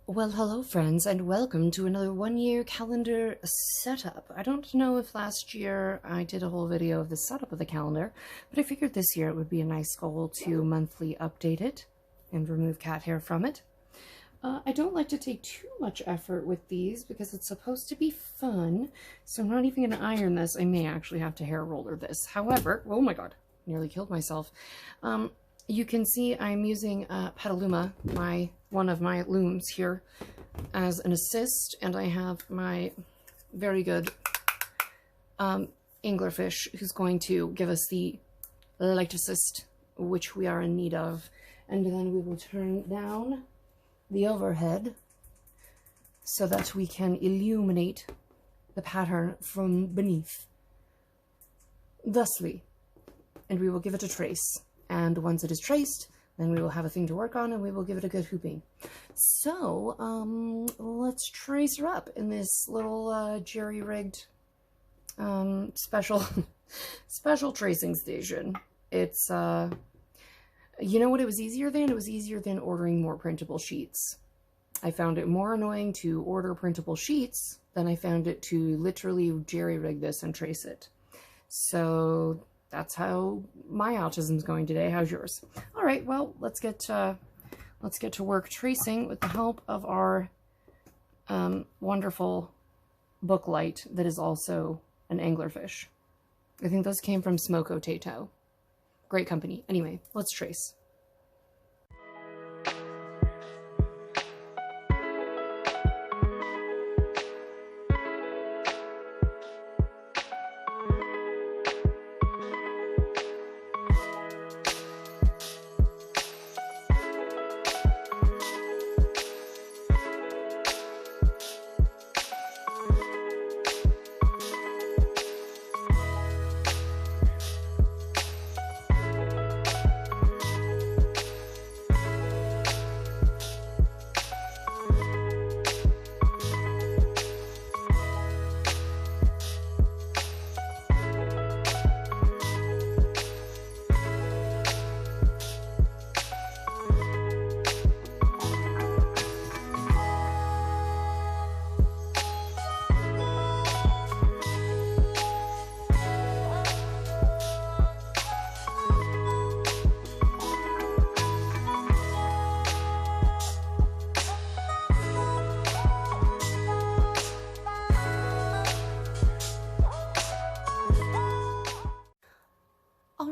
Well, hello friends, and welcome to another one-year calendar setup. I don't know if last year I did a whole video of the setup of the calendar, but I figured this year it would be a nice goal to monthly update it and remove cat hair from it. I don't like to take too much effort with these because it's supposed to be fun, so I'm not even going to iron this. I may actually have to hair roller this. However, oh my god, nearly killed myself. You can see I'm using Petaluma, one of my looms here, as an assist, and I have my very good anglerfish who's going to give us the light assist, which we are in need of. And then we will turn down the overhead so that we can illuminate the pattern from beneath, thusly, and we will give it a trace. And once it is traced, then we will have a thing to work on and we will give it a good hooping. So, let's trace her up in this little jerry-rigged special special tracing station. It's, you know what it was easier than? It was easier than ordering more printable sheets. I found it more annoying to order printable sheets than I found it to literally jerry-rig this and trace it. So that's how my autism's going today. How's yours? All right, well, let's get to work tracing with the help of our wonderful book light that is also an anglerfish. I think those came from Smoko Tato. Great company. Anyway, let's trace.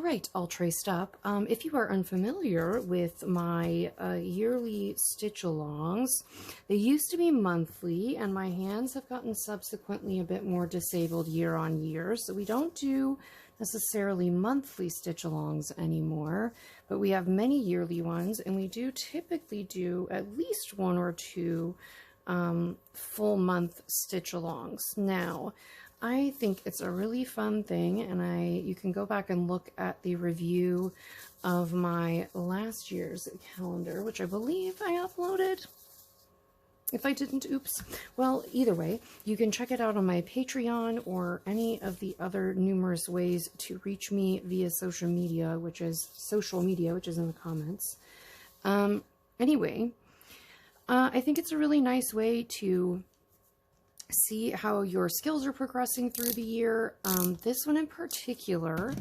Right, all traced up. If you are unfamiliar with my yearly stitch-alongs, they used to be monthly, and my hands have gotten subsequently a bit more disabled year on year, so we don't do necessarily monthly stitch-alongs anymore, but we have many yearly ones, and we do typically do at least one or two full month stitch-alongs. Now, I think it's a really fun thing, and you can go back and look at the review of my last year's calendar, which I believe I uploaded. If I didn't, oops. Well, either way, you can check it out on my Patreon or any of the other numerous ways to reach me via social media, which is in the comments. Anyway, I think it's a really nice way to see how your skills are progressing through the year. This one in particular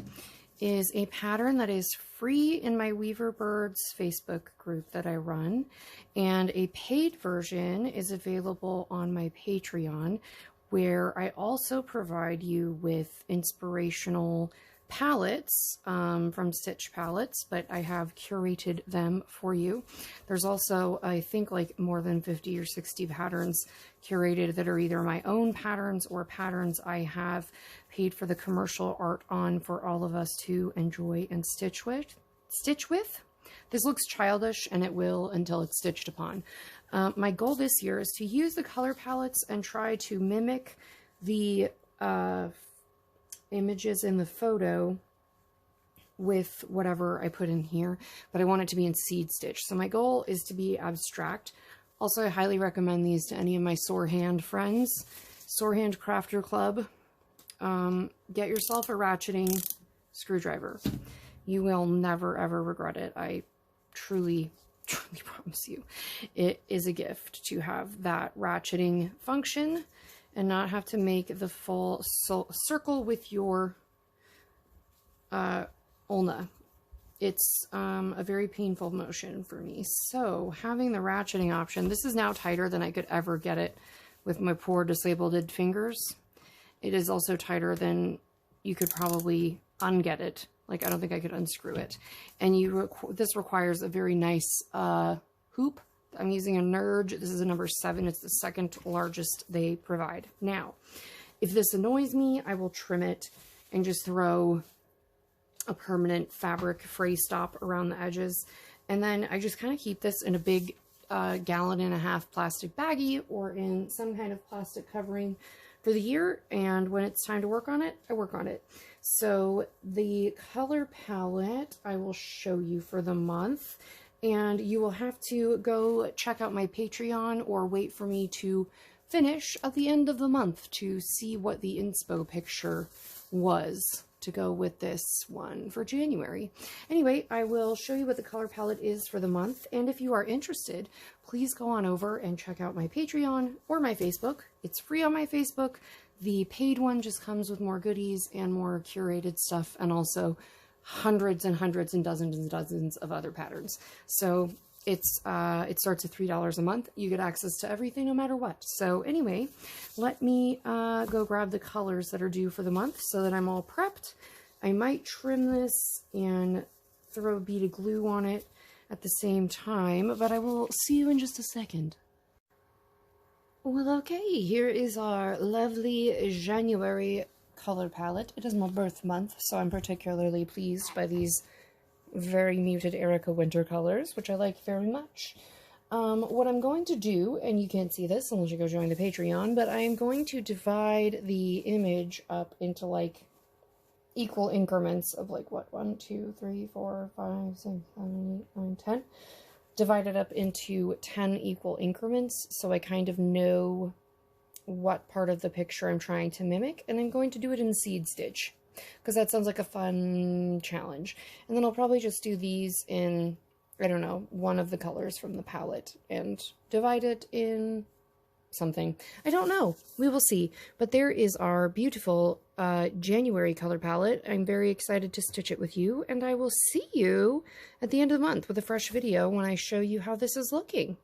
is a pattern that is free in my Weaver Birds Facebook group that I run, and a paid version is available on my Patreon, where I also provide you with inspirational palettes from Stitch Palettes, but I have curated them for you. There's also, I think, like more than 50 or 60 patterns curated that are either my own patterns or patterns I have paid for the commercial art on for all of us to enjoy and stitch with. This looks childish, and it will until it's stitched upon. My goal this year is to use the color palettes and try to mimic the images in the photo with whatever I put in here, but I want it to be in seed stitch. So my goal is to be abstract. Also, I highly recommend these to any of my sore hand friends. Sore Hand Crafter Club. Get yourself a ratcheting screwdriver. You will never ever regret it. I truly truly promise you, it is a gift to have that ratcheting function and not have to make the full circle with your ulna. It's a very painful motion for me. So having the ratcheting option, this is now tighter than I could ever get it with my poor disabled fingers. It is also tighter than you could probably unget it. Like, I don't think I could unscrew it. And this requires a very nice hoop. I'm using a Nerge. This is a number 7. It's the second largest they provide. Now, if this annoys me, I will trim it and just throw a permanent fabric fray stop around the edges. And then I just kind of keep this in a big 1.5 gallon plastic baggie or in some kind of plastic covering for the year. And when it's time to work on it, I work on it. So the color palette I will show you for the month, and you will have to go check out my Patreon or wait for me to finish at the end of the month to see what the inspo picture was to go with this one for January. Anyway, I will show you what the color palette is for the month, and if you are interested, please go on over and check out my Patreon or my Facebook. It's free on my Facebook. The paid one just comes with more goodies and more curated stuff, and also hundreds and hundreds and dozens of other patterns. So it starts at $3 a month. You get access to everything no matter what. So anyway, let me go grab the colors that are due for the month so that I'm all prepped. I might trim this and throw a bead of glue on it at the same time, but I will see you in just a second. Well, okay, here is our lovely January color palette. It is my birth month, so I'm particularly pleased by these very muted Erica winter colors, which I like very much. What I'm going to do, and you can't see this unless you go join the Patreon, but I am going to divide the image up into like equal increments of like what, 1, 2, 3, 4, 5, 6, 7, 8, 9, 10. Divide it up into 10 equal increments so I kind of know what part of the picture I'm trying to mimic, and I'm going to do it in seed stitch because that sounds like a fun challenge. And then I'll probably just do these in, I don't know, one of the colors from the palette and divide it in something. I don't know. We will see. But there is our beautiful January color palette. I'm very excited to stitch it with you, and I will see you at the end of the month with a fresh video when I show you how this is looking.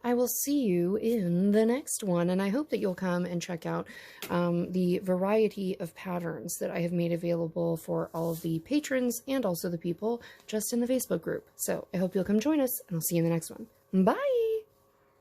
I will see you in the next one, and I hope that you'll come and check out the variety of patterns that I have made available for all of the patrons and also the people just in the Facebook group. So I hope you'll come join us, and I'll see you in the next one. Bye!